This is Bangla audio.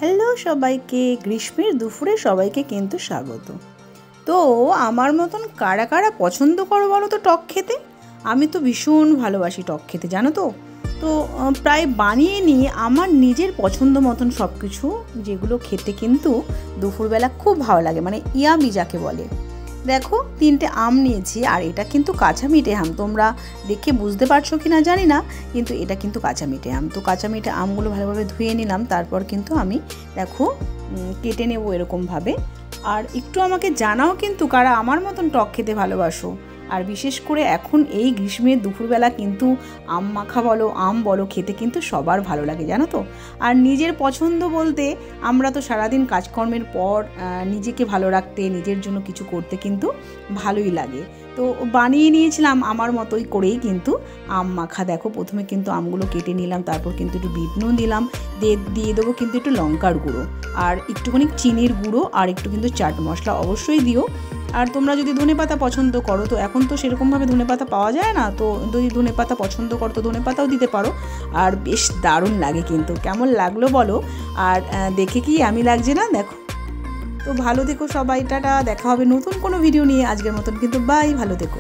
হ্যালো সবাইকে, গ্রীষ্মের দুপুরে সবাইকে কিন্তু স্বাগত। তো আমার মতন কারা কারা পছন্দ করো বলো তো টক খেতে? আমি তো ভীষণ ভালোবাসি টক খেতে, জানো তো। তো প্রায় বানিয়ে নিয়ে আমার নিজের পছন্দ মতন সব কিছু, যেগুলো খেতে কিন্তু দুপুরবেলা খুব ভালো লাগে, মানে ইয়ামি যাকে বলে। দেখো, 3টে আম নিয়েছি, আর এটা কিন্তু কাঁচা মিঠে আম। তোমরা দেখে বুঝতে পারছো কি না জানি না, কিন্তু এটা কিন্তু কাঁচা মিঠে আম। তো কাঁচা মিঠে আমগুলো ভালোভাবে ধুয়ে নিলাম, তারপর কিন্তু আমি দেখো কেটে নেবো এরকমভাবে। আর একটু আমাকে জানাও কিন্তু কারা আমার মতন টক খেতে ভালোবাসো। আর বিশেষ করে এখন এই গ্রীষ্মের দুপুরবেলা কিন্তু আম মাখা বলো, আম বলো, খেতে কিন্তু সবার ভালো লাগে, জানো তো। আর নিজের পছন্দ বলতে আমরা তো সারাদিন কাজকর্মের পর নিজেকে ভালো রাখতে, নিজের জন্য কিছু করতে কিন্তু ভালোই লাগে। তো বানিয়ে নিয়েছিলাম আমার মতোই করেই কিন্তু আম মাখা। দেখো, প্রথমে কিন্তু আমগুলো কেটে নিলাম, তারপর কিন্তু একটু বিট নুন দিলাম, দিয়ে দেবো কিন্তু একটু লঙ্কার গুঁড়ো, আর একটুখানি চিনির গুঁড়ো, আর একটু কিন্তু চাট মশলা অবশ্যই দিও। আর তোমরা যদি ধনেপাতা পছন্দ করো, তো এখন তো সেরকমভাবে ধনেপাতা পাওয়া যায় না, তো যদি ধনেপাতা পছন্দ করো তো ধনেপাতাও দিতে পারো। আর বেশ দারুণ লাগে কিন্তু। কেমন লাগলো বলো? আর দেখে কি আমি লাগছে না? দেখো। তো ভালো থেকো সবাই, টাটা। দেখা হবে নতুন কোনো ভিডিও নিয়ে। আজকের মতন কিন্তু বাই, ভালো থেকো।